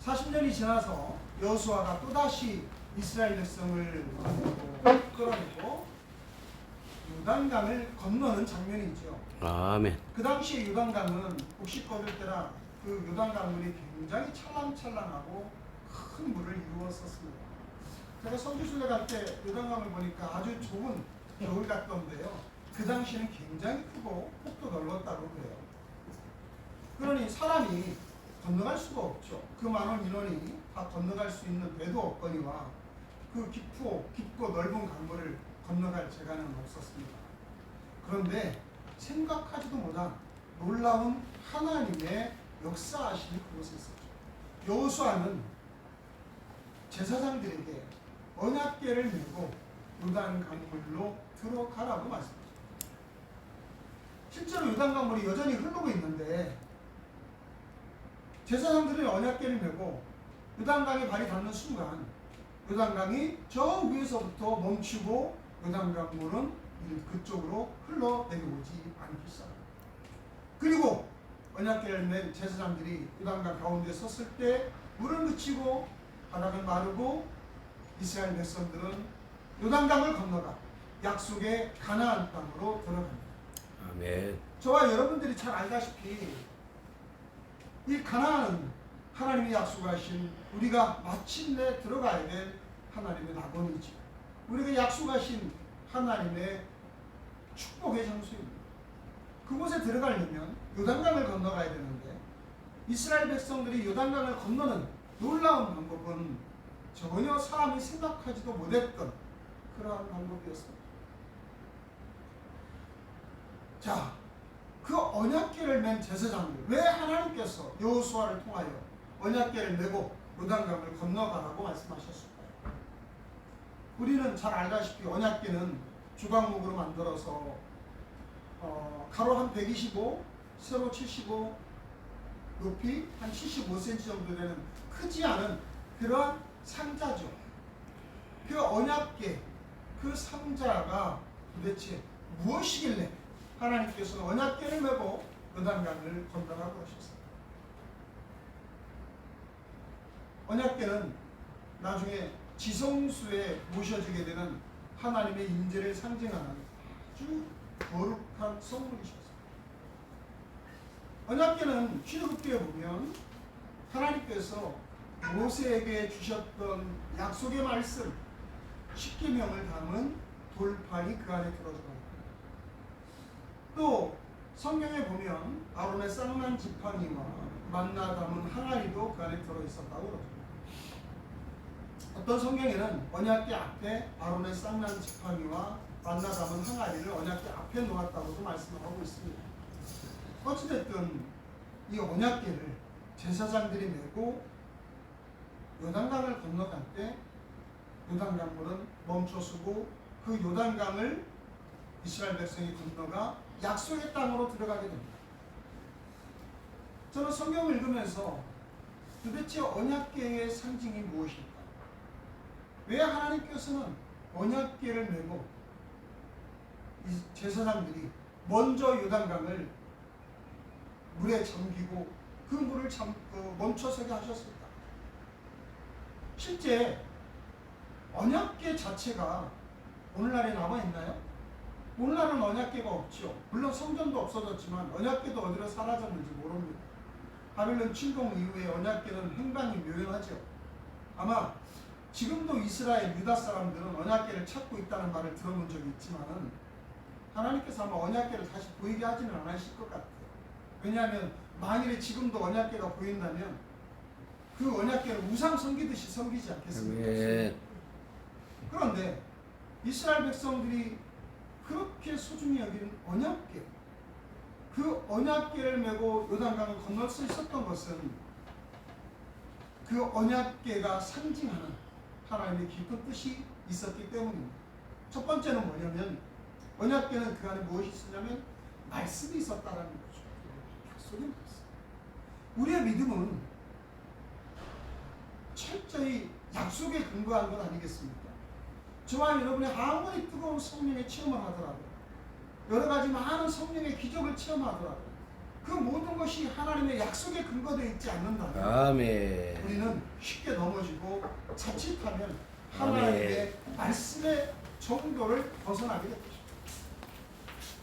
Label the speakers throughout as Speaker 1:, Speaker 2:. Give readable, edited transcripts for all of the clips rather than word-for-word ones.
Speaker 1: 40년이 지나서 여호수아가 또다시 이스라엘 백성을 끌어내고 요단강을 건너는 장면이 있죠.
Speaker 2: 아멘.
Speaker 1: 그 당시에 요단강은 혹시 걷을 때라 그 요단강물이 굉장히 찰랑찰랑하고 큰 물을 이루었었습니다. 제가 선교순례 갈 때 요단강을 보니까 아주 좁은 겨울 같던데요. 그 당시에는 굉장히 크고 폭도 넓었다고 그래요. 그러니 사람이 건너갈 수가 없죠. 그 많은 인원이 다 건너갈 수 있는 배도 없거니와 그 깊고 넓은 강물을 건너갈 재간은 없었습니다. 그런데 생각하지도 못한 놀라운 하나님의 역사하심이 그곳에 있었죠. 여호수아는 제사장들에게 언약궤를 메고 요단 강물로 들어가라고 말씀하셨습니다. 실제로 요단 강물이 여전히 흐르고 있는데 제사장들은 언약궤를 메고 요단강에 발이 닿는 순간 요단강이 저 위에서부터 멈추고 요단강 물은 그쪽으로 흘러내려오지 않기 시작합니다. 그리고 언약궤를 맨 제사장들이 요단강 가운데 섰을 때 물은 그치고 바닥은 마르고 이스라엘 백성들은 요단강을 건너가 약속의 가나안 땅으로 들어갑니다.
Speaker 2: 아멘.
Speaker 1: 저와 여러분들이 잘 알다시피 이 가나안은 하나님이 약속하신 우리가 마침내 들어가야 될 하나님의 낙원이죠. 우리가 약속하신 하나님의 축복의 장소입니다. 그곳에 들어가려면 요단강을 건너가야 되는데 이스라엘 백성들이 요단강을 건너는 놀라운 방법은 전혀 사람이 생각하지도 못했던 그러한 방법이었습니다. 자, 그 언약궤를 맨 제사장들, 왜 하나님께서 여호수아를 통하여 언약궤를 메고 요단강을 건너가라고 말씀하셨을까요? 우리는 잘 알다시피 언약궤는 주광목으로 만들어서 가로 한 125, 세로 75, 높이 한 75cm 정도 되는 크지 않은 그러한 상자죠. 그 언약궤, 그 상자가 도대체 무엇이길래 하나님께서는 언약궤를 메고 요단강을 건너라고 하셨습니다. 언약궤는 나중에 지성수에 모셔지게 되는 하나님의 임재를 상징하는 아주 거룩한 성물이셨습니다. 언약궤는 출애굽기에 보면 하나님께서 모세에게 주셨던 약속의 말씀 10계명을 담은 돌판이 그 안에 들어가 있습니다. 또 성경에 보면 아론의 쌍난 지팡이와 만나 담은 항아리도 그 안에 들어있었다고 그러죠. 어떤 성경에는 언약궤 앞에 아론의 쌍난 지팡이와 만나 담은 항아리를 언약궤 앞에 놓았다고도 말씀을 하고 있습니다. 어찌됐든 이 언약궤를 제사장들이 메고 요단강을 건너갈 때 요단강물은 멈춰서고 그 요단강을 이스라엘 백성이 건너가 약속의 땅으로 들어가게 됩니다. 저는 성경을 읽으면서 도대체 언약궤의 상징이 무엇일까? 왜 하나님께서는 언약궤를 메고 이 제사장들이 먼저 요단강을 물에 잠기고 그 물을 멈춰서게 하셨을까? 실제 언약궤 자체가 오늘날에 남아있나요? 오늘날은 언약궤가 없죠. 물론 성전도 없어졌지만 언약궤도 어디로 사라졌는지 모릅니다. 바벨론 침공 이후에 언약궤는 행방이 묘연하죠. 아마 지금도 이스라엘 유다 사람들은 언약궤를 찾고 있다는 말을 들어본 적이 있지만 하나님께서 아마 언약궤를 다시 보이게 하지는 않으실 것 같아요. 왜냐하면 만일에 지금도 언약궤가 보인다면 그 언약궤를 우상 섬기듯이 섬기지 않겠습니까?
Speaker 2: 아멘.
Speaker 1: 그런데 이스라엘 백성들이 그렇게 소중히 여기는 언약궤, 그 언약궤를 메고 요단강을 건널 수 있었던 것은 그 언약궤가 상징하는 하나님의 깊은 뜻이 있었기 때문입니다. 첫 번째는 뭐냐면 언약궤는 그 안에 무엇이 있었냐면 말씀이 있었다는 거죠. 약속의 말씀. 우리의 믿음은 철저히 약속에 근거한 것 아니겠습니까? 저와 여러분이 아무리 뜨거운 성령의 체험을 하더라도 여러 가지 많은 성령의 기적을 체험하더라도 그 모든 것이 하나님의 약속에 근거되어 있지 않는다면
Speaker 2: 아멘.
Speaker 1: 우리는 쉽게 넘어지고 자칫하면
Speaker 2: 아멘.
Speaker 1: 하나님의 말씀의 정도를 벗어나게 될 것입니다.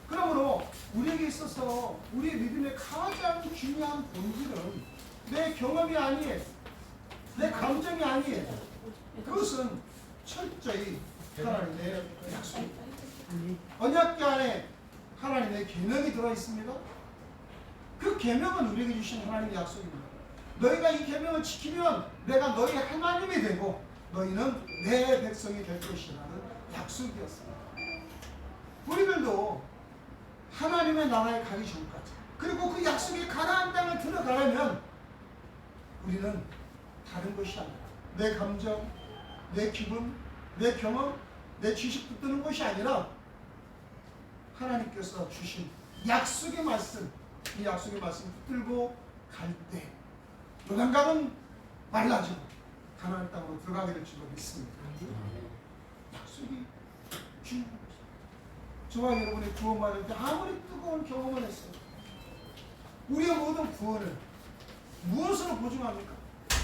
Speaker 1: 그러므로 우리에게 있어서 우리의 믿음의 가장 중요한 본질은 내 경험이 아니에요. 내 감정이 아니에요. 그것은 철저히 하나님의 약속입니다. 언약궤 안에 하나님의 계명이 들어있습니다. 그 계명은 우리에게 주신 하나님의 약속입니다. 너희가 이 계명을 지키면 내가 너희 하나님이 되고 너희는 내 백성이 될 것이라는 약속이었습니다. 우리들도 하나님의 나라에 가기 전까지 그리고 그 약속의 가나안 땅을 들어가려면 우리는 다른 것이 아니라 내 감정, 내 기분, 내 경험, 내 지식 붙드는 것이 아니라 하나님께서 주신 약속의 말씀, 이 약속의 말씀 붙들고 갈 때 요단강은 말라지고 가나안 땅으로 들어가게 될 줄로 믿습니다. 약속이 중요한 것입니다. 저와 여러분의 구원받을 때 아무리 뜨거운 경험을 했어요. 우리의 모든 구원을 무엇으로 보증합니까?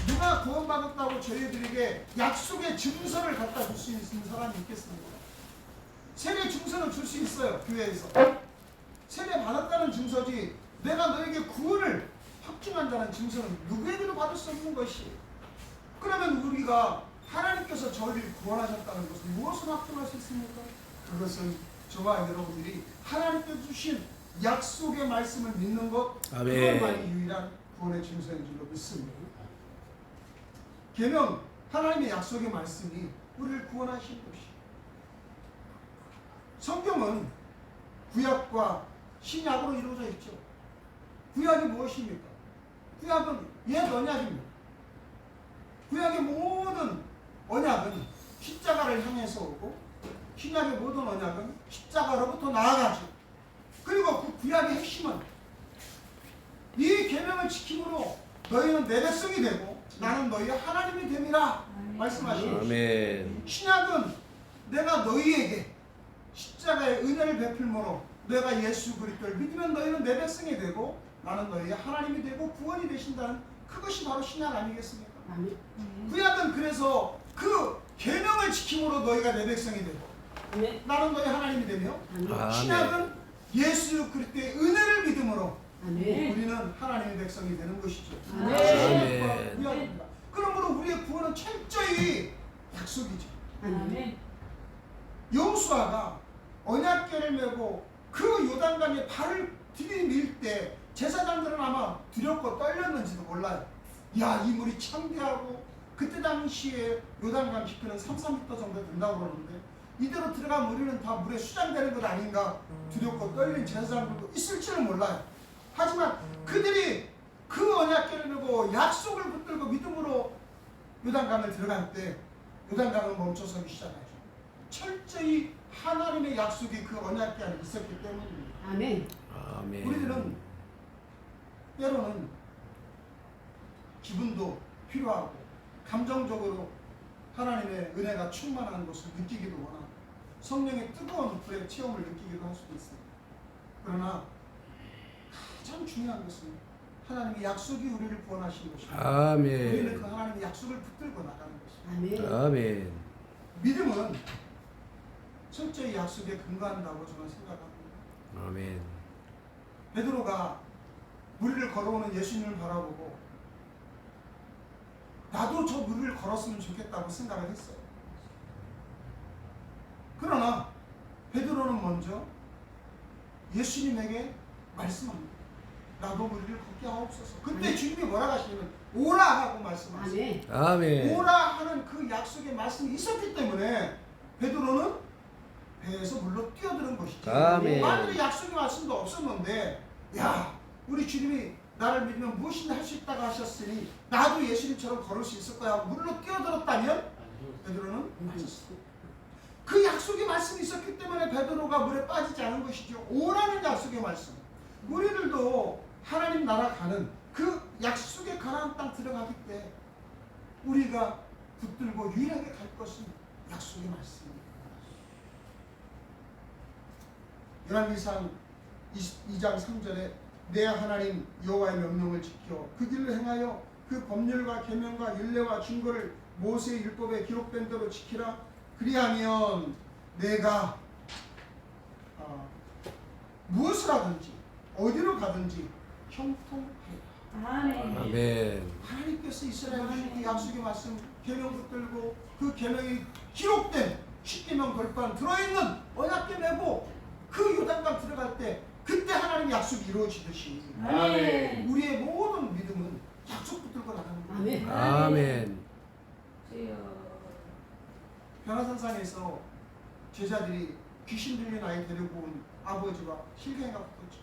Speaker 1: 누가 구원받았다고 저희들에게 약속의 증서를 갖다 줄 수 있는 사람이 있겠습니까? 세례 증서는 줄 수 있어요. 교회에서 세례 받았다는 증서지 내가 너에게 구원을 확증한다는 증서는 누구에게도 받을 수 없는 것이. 그러면 우리가 하나님께서 저희를 구원하셨다는 것을 무엇으로 확증할 수 있습니까? 그것은 저와 여러분들이 하나님께서 주신 약속의 말씀을 믿는 것, 그것만이 유일한 구원의 증서인 줄로 믿습니다. 계명, 하나님의 약속의 말씀이 우리를 구원하신 것이. 성경은 구약과 신약으로 이루어져 있죠. 구약이 무엇입니까? 구약은 옛 언약입니다. 구약의 모든 언약은 십자가를 향해서 오고 신약의 모든 언약은 십자가로부터 나아가죠. 그리고 그 구약의 핵심은 이 계명을 지킴으로 너희는 내 백성이 되고 나는 너희의 하나님이 됨이라 말씀하신 것입니다. 신약은 내가 너희에게 십자가의 은혜를 베풀므로 내가 예수 그리스도를 믿으면 너희는 내 백성이 되고 나는 너희의 하나님이 되고 구원이 되신다는 그것이 바로 신약 아니겠습니까? 구약은 그래서 그 계명을 지킴으로 너희가 내 백성이 되고 나는 너희 하나님이 되며 신약은 예수 그리스도의 은혜를 믿음으로 우리는 하나님의 백성이 되는 것이죠. 구약입니다. 그러므로 우리의 구원은 철저히 약속이죠. 여호수아가 언약궤를 메고 그 요단강에 발을 들이밀 때 제사장들은 아마 두렵고 떨렸는지도 몰라요. 야, 이 물이 창대하고 그때 당시에 요단강 깊이는 3-4m 정도 된다고 그러는데 이대로 들어가면 우리는 다 물에 수장되는 것 아닌가 두렵고 떨린 제사장들도 있을지는 몰라요. 하지만 그들이 그 언약궤를 메고 약속을 붙들고 믿음으로 요단강을 들어갈 때 요단강은 멈춰서기 시작하죠. 철저히 하나님의 약속이 그 언약궤 안에 있었기 때문입니다.
Speaker 3: 아멘.
Speaker 1: 우리들은 때로는 기분도 필요하고 감정적으로 하나님의 은혜가 충만한 것을 느끼기도 원하고 성령의 뜨거운 불의 체험을 느끼기도 할 수도 있습니다. 그러나 가장 중요한 것은 하나님의 약속이 우리를 구원하시는 것입니다. 우리는 그 하나님의 약속을 붙들고 나가는 것입니다. 믿음은 철저히 약속에 근거한다고 저는 생각합니다. 베드로가 무리를 걸어오는 예수님을 바라보고 나도 저 무리를 걸었으면 좋겠다고 생각을 했어요. 그러나 베드로는 먼저 예수님에게 말씀합니다. 나도 무리를 걷게 하옵소서. 그때 주님이 뭐라고 하시냐면 오라 하고 말씀하세요. 오라 하는 그 약속의 말씀이 있었기 때문에 베드로는 배에서 물로 뛰어드는 것이죠. 만일에 약속의 말씀도 없었는데 야, 우리 주님이 나를 믿으면 무엇이나 할 수 있다고 하셨으니 나도 예수님처럼 걸을 수 있을 거야 하고 물로 뛰어들었다면 베드로는 맞았어요. 그 약속의 말씀이 있었기 때문에 베드로가 물에 빠지지 않은 것이죠. 오라는 약속의 말씀. 우리들도 하나님 나라 가는 그 약속의 가나안 땅 들어가기 때 우리가 붙들고 유일하게 갈 것은 약속의 말씀입니다. 요한일상 2장 3절에 내 하나님 여호와의 명령을 지켜 그 길을 행하여 그 법률과 계명과 율례와 증거를 모세의 율법에 기록된 대로 지키라. 그리하면 내가 무엇을 하든지 어디로 가든지 형통하리라.
Speaker 2: 아멘.
Speaker 1: 하나님께서 이스라엘 주신 약속의 말씀 계명 붙들고 그 계명이 기록된 십계명 벌판 들어있는 언약궤 메고 그 요단강 들어갈 때 그때 하나님의 약속이 이루어지듯이
Speaker 2: 아멘.
Speaker 1: 우리의 모든 믿음은 약속 붙들고 나가는 거예요.
Speaker 2: 아멘.
Speaker 1: 변화산상에서 제자들이 귀신 들린 아이 데리고 온 아버지와 실갱이가 붙었죠.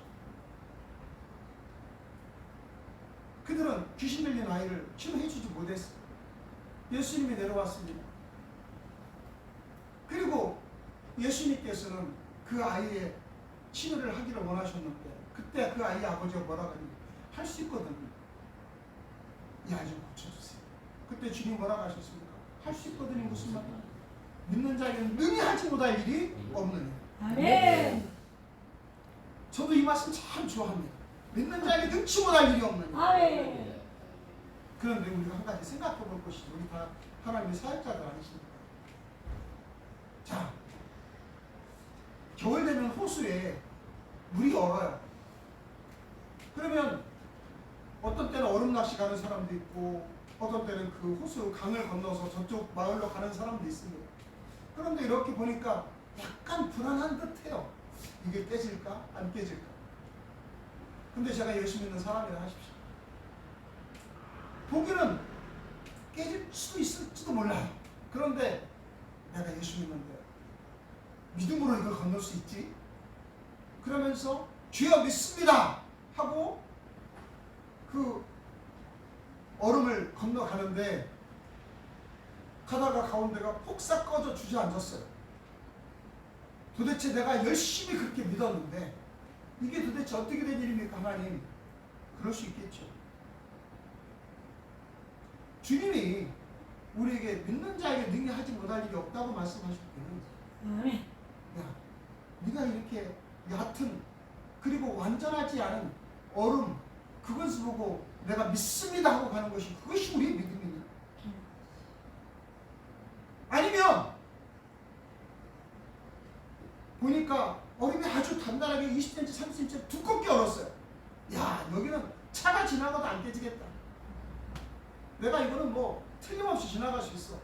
Speaker 1: 그들은 귀신 들린 아이를 치료해주지 못했어요. 예수님이 내려왔습니다. 그리고 예수님께서는 그 아이의 치료를 하기를 원하셨는데 그때 그 아이의 아버지가 뭐라고 하니 할 수 있거든요. 이 아이 좀 고쳐주세요. 그때 주님 뭐라고 하셨습니까? 할 수 있거든요. 무슨 말이야? 믿는 자에게는 능히 하지 못할 일이 없느냐.
Speaker 3: 아멘.
Speaker 1: 저도 이 말씀 참 좋아합니다. 믿는 자에게 능치 못할 일이 없느냐.
Speaker 3: 아멘.
Speaker 1: 그런데 우리가 한 가지 생각해 볼 것이 우리 다 하나님의 사역자들 아니십니까? 자, 겨울 되면 호수에 물이 얼어요. 그러면 어떤 때는 얼음 낚시 가는 사람도 있고 어떤 때는 그 호수 강을 건너서 저쪽 마을로 가는 사람도 있습니다. 그런데 이렇게 보니까 약간 불안한 듯해요. 이게 깨질까? 안 깨질까? 근데 제가 예수 믿는 사람이라 하십시오. 보기는 깨질 수도 있을지도 몰라요. 그런데 내가 예수 믿는데 믿음으로 이걸 건널 수 있지? 그러면서 주여 믿습니다 하고 그 얼음을 건너가는데 가다가 가운데가 폭삭 꺼져 주저앉았어요. 도대체 내가 열심히 그렇게 믿었는데 이게 도대체 어떻게 된 일입니까? 하나님, 그럴 수 있겠죠. 주님이 우리에게 믿는 자에게 능히 하지 못할 일이 없다고 말씀하실 때는 야, 네가 이렇게 얕은 그리고 완전하지 않은 얼음 그것을 보고 내가 믿습니다 하고 가는 것이 그것이 우리의 믿음이냐? 아니면 보니까 얼음이 아주 단단하게 20cm, 30cm 두껍게 얼었어요. 야, 여기는 차가 지나가도 안 깨지겠다. 내가 이거는 뭐 틀림없이 지나갈 수 있어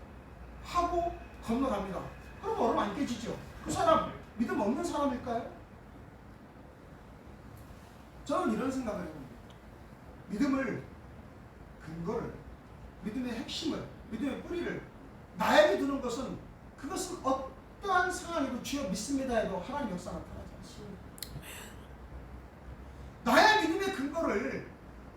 Speaker 1: 하고 건너갑니다. 그럼 얼음 안 깨지죠. 그 사람 믿음 없는 사람일까요? 저는 이런 생각을 해봅니다. 믿음을 근거를 믿음의 핵심을 믿음의 뿌리를 나에게 두는 것은 그것은 어떠한 상황에도 주여 믿습니다 해도 하나님 역사 나타나지 않습니다. 나의 믿음의 근거를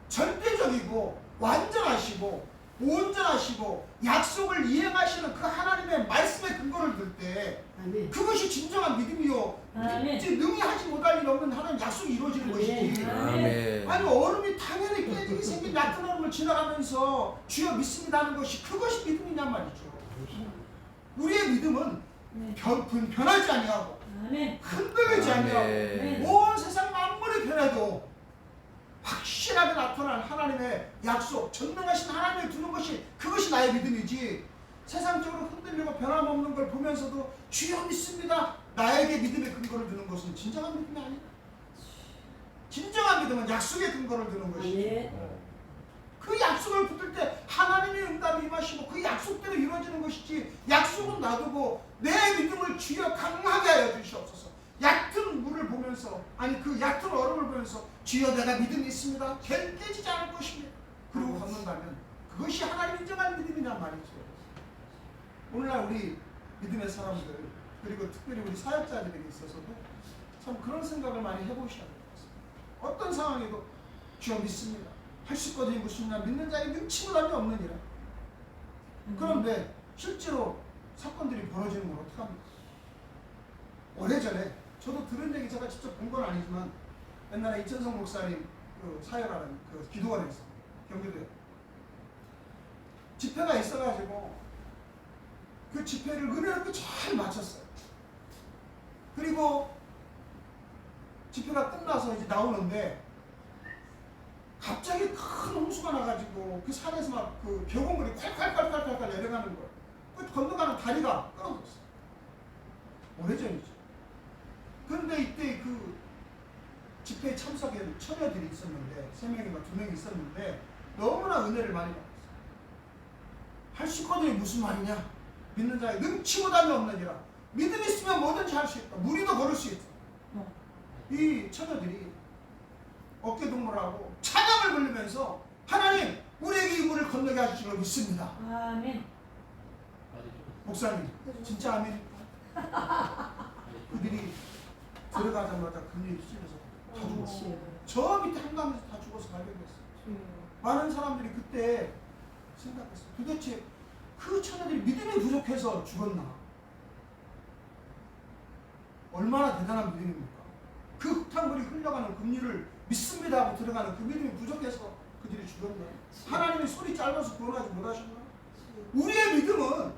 Speaker 1: 절대적이고 완전하시고 온전하시고 약속을 이행하시는 그 하나님의 말씀의 근거를 들 때 그것이 진정한 믿음이요 능히 하지 못할 일 없는 하나님 약속이 이루어지는 것이지. 아니 얼음이 당연히 깨지게 생긴 얕은 얼음을 지나가면서 주여 믿습니다 하는 것이 그것이 믿음이냔 말이죠. 우리의 믿음은 변하지 아니하고 흔들리지 아니하고 온 세상 만물이 변해도 확실하게 나타난 하나님의 약속, 전능하신 하나님을 두는 것이 그것이 나의 믿음이지. 세상적으로 흔들리고 변함없는 걸 보면서도 주여 믿습니다 나에게 믿음의 근거를 두는 것은 진정한 믿음이 아니다. 진정한 믿음은 약속의 근거를 두는 것이지. 그 약속을 붙들 때 하나님의 응답이 임하시고 그 약속대로 이루어지는 것이지. 약속은 놔두고 내 믿음을 주여 강하게 하여 주시옵소서. 얕은 물을 보면서 아니 그 얕은 얼음을 보면서 주여 내가 믿음이 있습니다. 깨지지 않을 것입니다. 그리고 걷는다면 그것이 하나님 인정한 믿음이란 말이죠. 오늘날 우리 믿음의 사람들 그리고 특별히 우리 사역자들에게 있어서도 참 그런 생각을 많이 해보셔야 될 것 같습니다. 어떤 상황에도 주여 믿습니다. 할 수 있거든요. 무슨 말 믿는 자에게 능치 못함이 없느니라. 그런데 실제로 사건들이 벌어지는 건 어떡합니까? 오래전에 저도 들은 얘기 제가 직접 본 건 아니지만 옛날에 이천성 목사님 그 사역하는 그 기도원에서 경기도에 집회가 있어가지고 그 집회를 은혜롭게 잘 마쳤어요. 그리고 집회가 끝나서 이제 나오는데 갑자기 큰 홍수가 나가지고 그 산에서 막 그 벼공물이 콸콸콸콸콸 내려가는 거예요. 그 건너가는 다리가 끊어졌어요. 오래전이죠. 그런데 이때 그 집회에 참석한 처녀들이 있었는데 3명인가 2명이 있었는데 너무나 은혜를 많이 받았어요. 할 수 있거든요. 무슨 말이냐? 믿는 자에 능치보다는 없느니라. 믿음 있으면 뭐든지 할 수 있다. 무리도 걸을 수 있다. 이 처녀들이 어깨동무하고 찬양을 부르면서 하나님 우리에게 이 물을 건너게 하실 줄 믿습니다.
Speaker 3: 아멘.
Speaker 1: 목사님 진짜 아멘입니까? 그들이 들어가자마자 금리에 휩쓸려서 다 죽었어요. 저 밑에 한강에서 다 죽어서 발견됐어요. 많은 사람들이 그때 생각했어요. 도대체 그 처녀들이 믿음이 부족해서 죽었나? 얼마나 대단한 믿음입니까? 그 흙탕물이 흘러가는 금리를 믿습니다 하고 들어가는 그 믿음이 부족해서 그들이 죽었나? 하나님이 손이 짧아서 구원하지 못하셨나? 우리의 믿음은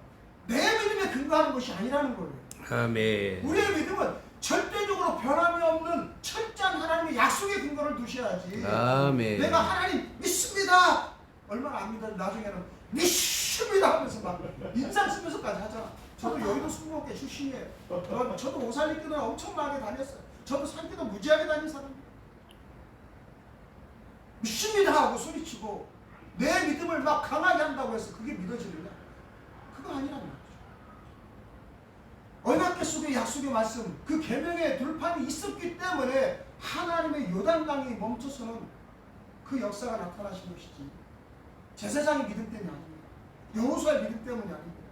Speaker 1: 내 믿음에 근거하는 것이 아니라는 거예요.
Speaker 2: 아멘.
Speaker 1: 우리의 믿음은 절대적으로 변함이 없는 철저한 하나님의 약속의 근거를 두셔야지.
Speaker 2: 아멘.
Speaker 1: 내가 하나님 믿습니다. 얼마나 안 믿어 나중에는 믿습니다 하면서 막 인상 쓰면서까지 하잖아. 저도 여의도 승무원계 출신이에요. 저도 오살리기도 엄청나게 다녔어요. 저도 산기도 무지하게 다닌 사람이에요. 믿습니다 하고 소리치고 내 믿음을 막 강하게 한다고 해서 그게 믿어지느냐? 그거 아니란 말이죠. 언약궤 속의 약속의 말씀, 그 계명의 돌판이 있었기 때문에 하나님의 요단강이 멈춰서는 그 역사가 나타나신 것이지 제사장의 믿음 때문이 아닙니다. 여호수아의 믿음 때문이 아닙니다.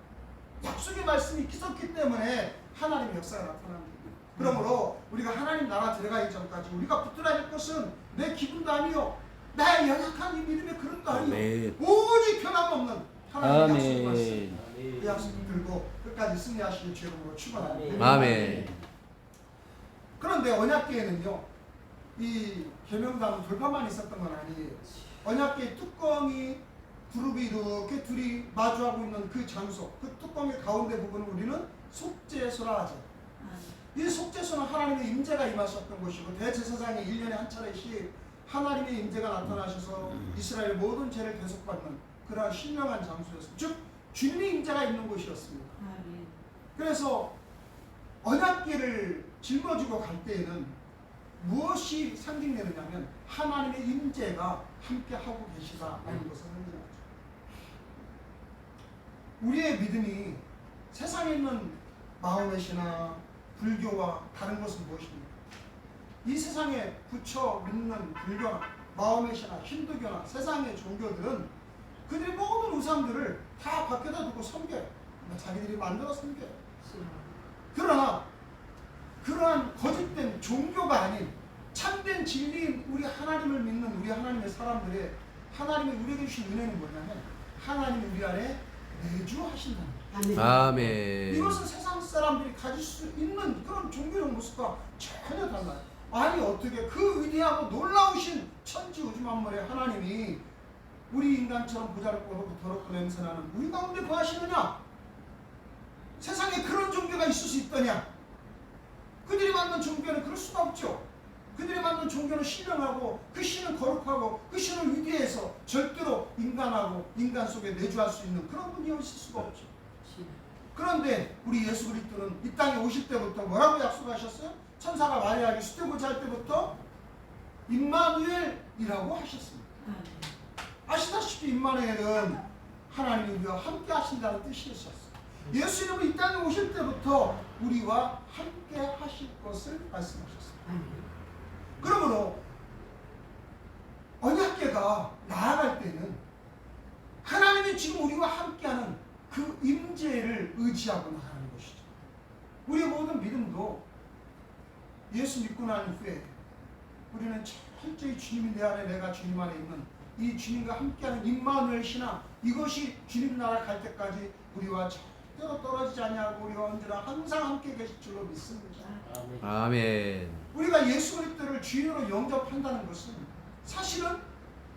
Speaker 1: 약속의 말씀이 있었기 때문에 하나님의 역사가 나타납니다. 그러므로 우리가 하나님 나라 들어가기 전까지 우리가 붙들어야 할 것은 내 기분도 아니요 나의 연약한 이 믿음의 그릇도 아니요 오직 변함없는 하나님의 약속의 말씀, 그 약속을 들고 끝까지 승리하시는 주님으로 축원합니다.
Speaker 2: 아멘.
Speaker 1: 그런데 언약궤에는요 이 계명당 돌판만 있었던 건 아니에요. 언약궤 뚜껑이 그룹이 이렇게 둘이 마주하고 있는 그 장소, 그 뚜껑의 가운데 부분을 우리는 속죄소라 하죠. 이 속죄소는 하나님의 임재가 임하셨던 곳이고 대제사장이 1년에 한 차례씩 하나님의 임재가 나타나셔서 이스라엘 모든 죄를 대속받는 그러한 신령한 장소였습니다. 즉 주님의 임재가 있는 곳이었습니다. 그래서 언약궤를 짊어지고 갈 때에는 무엇이 상징되느냐면 하나님의 임재가 함께 하고 계시다라는 것을 상징하죠. 우리의 믿음이 세상에 있는 마호메시나 불교와 다른 것은 무엇입니까? 이 세상에 부처 믿는 불교나 마호메시나 힌두교나 세상의 종교들은 그들이 모든 우상들을 다 밖에다 두고 섬겨요. 자기들이 만들어 섬겨요. 그러나 그러한 거짓된 종교가 아닌 참된 진리인 우리 하나님을 믿는 우리 하나님의 사람들의 하나님이 우리에게 주신 은혜는 뭐냐면 하나님이 우리 안에 내주하신다는 거예요.
Speaker 2: 아멘.
Speaker 1: 이것은 세상 사람들이 가질 수 있는 그런 종교적 모습과 전혀 달라요. 아니 어떻게 그 위대하고 놀라우신 천지 우주 만물의 하나님이 우리 인간처럼 보잘것없고 더럽고 냄새나는 우리 가운데 거하시느냐? 세상에 그런 종교가 있을 수 있더냐? 그들이 만든 종교는 그럴 수가 없죠. 그들이 만든 종교는 신령하고 그 신은 거룩하고 그 신은 위대해서 절대로 인간하고 인간 속에 내주할 수 있는 그런 분이 있을 수가 없죠. 그런데 우리 예수 그리스도는 이 땅에 오실 때부터 뭐라고 약속하셨어요? 천사가 마리아에게 수태고자 할 때부터 임마누엘이라고 하셨습니다. 아시다시피 임마누엘은 하나님이 우리와 함께 하신다는 뜻이었어요. 예수님은 이 땅에 오실 때부터 우리와 함께 하실 것을 말씀하셨습니다. 그러므로 언약궤가 나아갈 때는 하나님이 지금 우리와 함께하는 그 임재를 의지하고 나가는 것이죠. 우리의 모든 믿음도 예수 믿고 난 후에 우리는 철저히 주님이 내 안에 내가 주님 안에 있는 이 주님과 함께하는 임마누엘 신앙, 이것이 주님 나라 갈 때까지 우리와 절대로 떨어지지 아니하고 우리와 언제나 항상 함께 계실 줄로 믿습니다.
Speaker 2: 아멘.
Speaker 1: 우리가 예수 그리스도를 주인으로 영접한다는 것은 사실은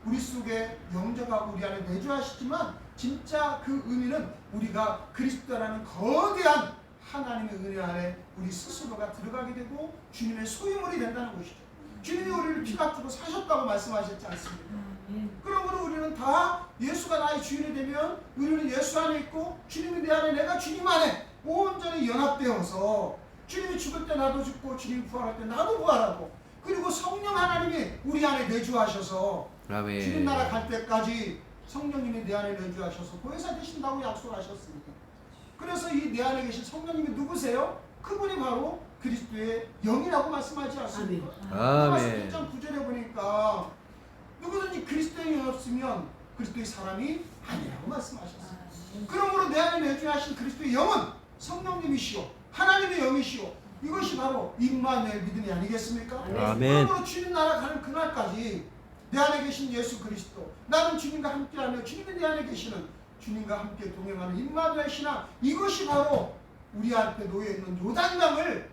Speaker 1: 우리 속에 영접하고 우리 안에 내주하시지만 진짜 그 의미는 우리가 그리스도라는 거대한 하나님의 은혜 안에 우리 스스로가 들어가게 되고 주님의 소유물이 된다는 것이죠. 주님이 우리를 피가 주고 사셨다고 말씀하셨지 않습니까? 그러므로 우리는 다 예수가 나의 주인이 되면 우리는 예수 안에 있고 주님이 내 안에 내가 주님 안에 온전히 연합되어서 주님이 죽을 때 나도 죽고 주님이 부활할 때 나도 부활하고 그리고 성령 하나님이 우리 안에 내주하셔서
Speaker 2: 아멘.
Speaker 1: 주님 나라 갈 때까지 성령님이 내 안에 내주하셔서 보혜사 되신다고 약속하셨습니다. 그래서 이 내 안에 계신 성령님이 누구세요? 그분이 바로 그리스도의 영이라고 말씀하지 않습니까?
Speaker 2: 아멘.
Speaker 1: 1장 9절에 보니까 누구든지 그리스도의 영이 없으면 그리스도의 사람이 아니라고 말씀하셨습니다. 그러므로 내 안에 내주하신 그리스도의 영은 성령님이시오 하나님의 영이시오 이것이 바로 임마누엘 믿음이 아니겠습니까?
Speaker 2: 아멘.
Speaker 1: 그러므로 주님 나라 가는 그날까지 내 안에 계신 예수 그리스도 나는 주님과 함께하며 주님이 내 안에 계시는 주님과 함께 동행하는 임마누엘 신앙 이것이 바로 우리 앞에 놓여있는 요단강을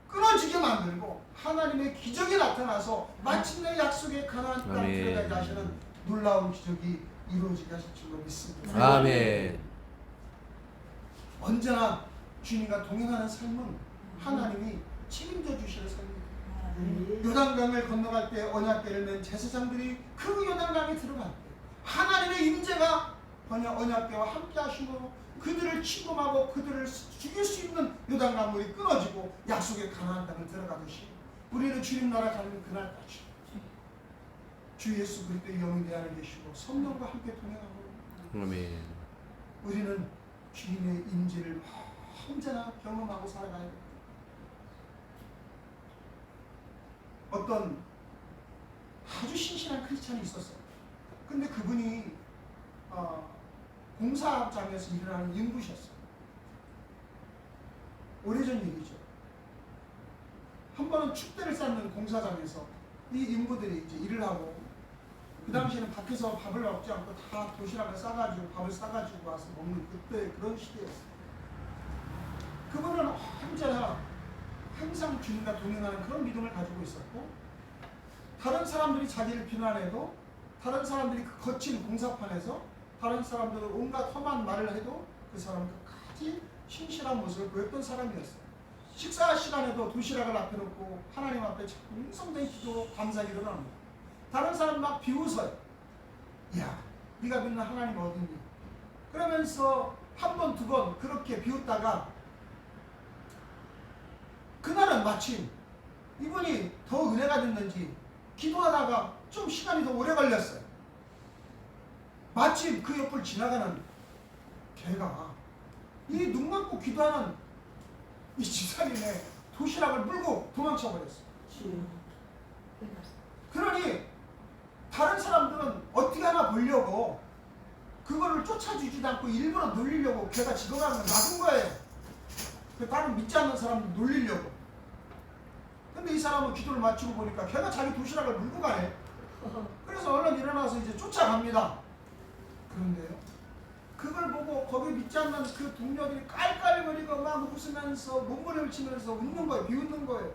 Speaker 1: 끊어지게 만들고 하나님의 기적이 나타나서 마침내 약속의 가나안 땅
Speaker 2: 아멘.
Speaker 1: 들어가게 하시는 놀라운 기적이 이루어지게 하실 줄로 믿습니다.
Speaker 2: 아멘.
Speaker 1: 언제나 주님과 동행하는 삶은 하나님이 책임져 주시는 삶입니다. 요단강을 건너갈 때 언약궤를 맨 제사장들이 그 요단강에 들어갈 때 하나님의 임재가 언약궤와 함께 하시고 그들을 침범하고 그들을 죽일 수 있는 요단강물이 끊어지고 약속의 가나안 땅을 들어가듯이 우리는 주님 나라 가는 그날까지 주 예수 그리스도의 영이 내 안에 계시고 성령과 함께 동행하고
Speaker 2: 아멘.
Speaker 1: 우리는 주님의 임재를 언제나 경험하고 살아가야 됩니다. 어떤 아주 신실한 크리스찬이 있었어요. 근데 그분이 공사장에서 일하는 인부셨어요. 오래전 일이죠. 한 번은 축대를 쌓는 공사장에서 이 인부들이 이제 일을 하고 그 당시에는 밖에서 밥을 먹지 않고 다 도시락을 싸가지고 밥을 싸가지고 와서 먹는 그때 그런 시대였어요. 그분은 언제나 항상 주님과 동행하는 그런 믿음을 가지고 있었고 다른 사람들이 자기를 비난해도 다른 사람들이 그 거친 공사판에서 다른 사람들은 온갖 험한 말을 해도 그 사람은 끝까지 신실한 모습을 보였던 사람이었어요. 식사 시간에도 도시락을 앞에 놓고 하나님 앞에 음성된 기도 감사기도를 합니다. 다른 사람 막 비웃어요. 야, 네가 믿는 하나님 어딨니? 그러면서 한 번, 두 번 그렇게 비웃다가 그날은 마침 이분이 더 은혜가 됐는지 기도하다가 좀 시간이 더 오래 걸렸어요. 마침 그 옆을 지나가는 개가 이 눈 감고 기도하는 이 집사님의 도시락을 물고 도망쳐 버렸어요. 그러니 다른 사람들은 어떻게 하나 보려고 그거를 쫓아주지도 않고 일부러 놀리려고 걔가 지도가는 걸 막은 거예요. 그 다른 믿지 않는 사람들 놀리려고. 근데 이 사람은 기도를 마치고 보니까 걔가 자기 도시락을 물고 가네. 그래서 얼른 일어나서 이제 쫓아갑니다. 그런데요, 그걸 보고 거기 믿지 않는 그 동료들이 깔깔거리고 막 웃으면서 몸부림을 치면서 웃는 거예요. 비웃는 거예요.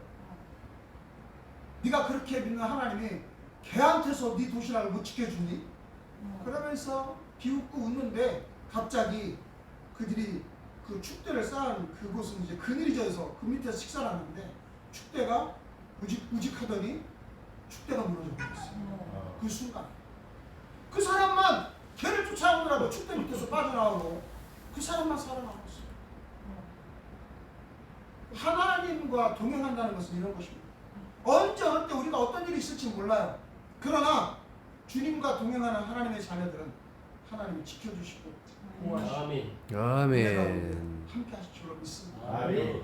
Speaker 1: 네가 그렇게 믿는 하나님이 걔한테서 네 도시락을 못 지켜주니? 그러면서 비웃고 웃는데 갑자기 그들이 그 축대를 쌓은 그곳은 이제 그늘이 져서 그 밑에서 식사를 하는데 축대가 우직하더니 축대가 무너져 버렸어요. 그 순간 그 사람만 걔를 쫓아오느라고 축대 밑에서 빠져나오고 그 사람만 살아남았어요. 하나님과 동행한다는 것은 이런 것입니다. 언제 어느 때 우리가 어떤 일이 있을지 몰라요. 그러나 주님과 동행하는 하나님의 자녀들은 하나님이 지켜주시고
Speaker 3: 아멘.
Speaker 2: 아멘.
Speaker 1: 함께 하실 줄로 믿습니다.
Speaker 3: 아멘.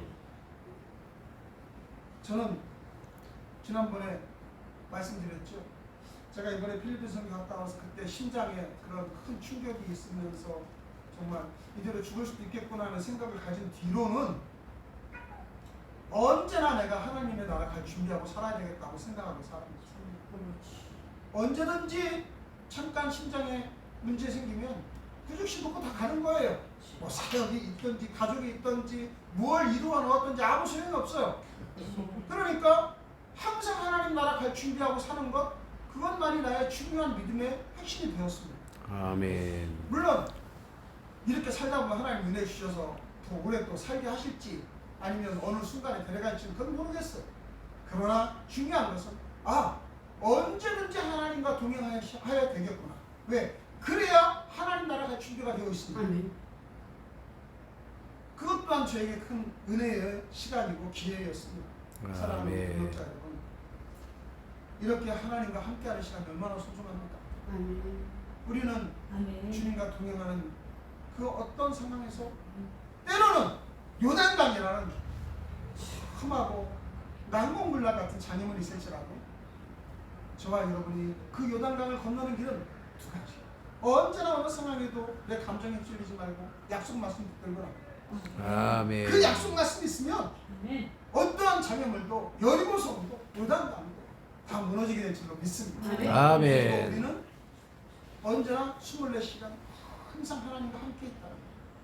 Speaker 1: 저는 지난번에 말씀드렸죠. 제가 이번에 필리핀 선교 갔다 와서 그때 심장에 그런 큰 충격이 있으면서 정말 이대로 죽을 수도 있겠구나 하는 생각을 가진 뒤로는 언제나 내가 하나님의 나라 갈 준비하고 살아야 되겠다고 생각하고 살았습니다. 언제든지 잠깐 심장에 문제 생기면 그 즉시 놓고 다 가는 거예요. 뭐 사역이 있든지 가족이 있든지 뭘 이루어 놓았든지 아무 소용이 없어요. 그러니까 항상 하나님 나라 갈 준비하고 사는 것, 그것만이 나의 중요한 믿음의 핵심이 되었습니다.
Speaker 2: 아멘.
Speaker 1: 물론 이렇게 살다 보면 하나님 은혜 주셔서 더 오래 또 살게 하실지 아니면 어느 순간에 데려갈지는 그건 모르겠어요. 그러나 중요한 것은 언제든지 하나님과 동행하여야 되겠구나. 왜? 그래야 하나님 나라가 준비가 되어 있습니다.
Speaker 3: 아멘.
Speaker 1: 그것 또한 저에게 큰 은혜의 시간이고 기회였습니다. 사랑하는
Speaker 2: 아멘.
Speaker 1: 구독자 여러분, 이렇게 하나님과 함께하는 시간이 얼마나 소중합니까?
Speaker 3: 아멘.
Speaker 1: 우리는
Speaker 4: 아멘.
Speaker 1: 주님과 동행하는 그 어떤 상황에서 때로는 요단강이라는 험하고 난공불락 같은 장애물이 있을지라도 저와 여러분이 그 요단강을 건너는 길은 두 가지. 언제나 어느 상황에도 내 감정에 찔리지 말고 약속 말씀 붙들거라.
Speaker 2: 아멘.
Speaker 1: 그 약속 말씀이 있으면
Speaker 4: 아멘.
Speaker 1: 어떠한 장애물도 여리고성도 요단강도 다 무너지게 될 줄로 믿습니다.
Speaker 4: 아멘.
Speaker 2: 아멘.
Speaker 1: 그래서 우리는 언제나 24시간 항상 하나님과 함께 있다는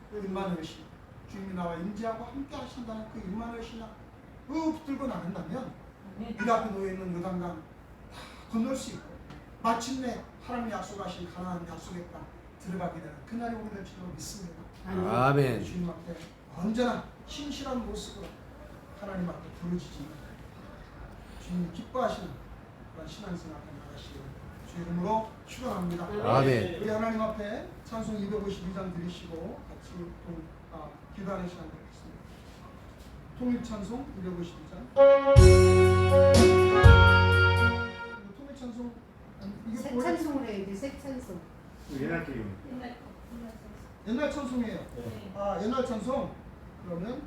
Speaker 1: 그 임마누엘 신앙, 주님이 나와 임재하고 함께 하신다는 그 임마누엘 신앙 붙들고 나간다면
Speaker 4: 아멘.
Speaker 1: 이 앞에 놓여있는 요단강 다 건널 수 있고 마침내 하나님이 약속하신 가나안 약속의 땅 들어가게 되는 그날이 오게 될 줄로 믿습니다.
Speaker 2: 아멘.
Speaker 1: 주님 앞에 언제나 신실한 모습으로 하나님 앞에 부르짖으며 주님 기뻐하시는 그런 신앙생활 나가시기를 주 이름으로 축원합니다.
Speaker 2: 아멘.
Speaker 1: 우리 하나님 앞에 찬송 252장 드리시고 같이 기도하는 시간 갖겠습니다. 통일 찬송 252장. 통일 찬송 이게
Speaker 3: 새
Speaker 1: 원래
Speaker 3: 찬송을 해야 돼. 새 찬송.
Speaker 4: 옛날
Speaker 1: 옛날 찬송이에요.
Speaker 4: 네.
Speaker 1: 옛날 찬송. 그러면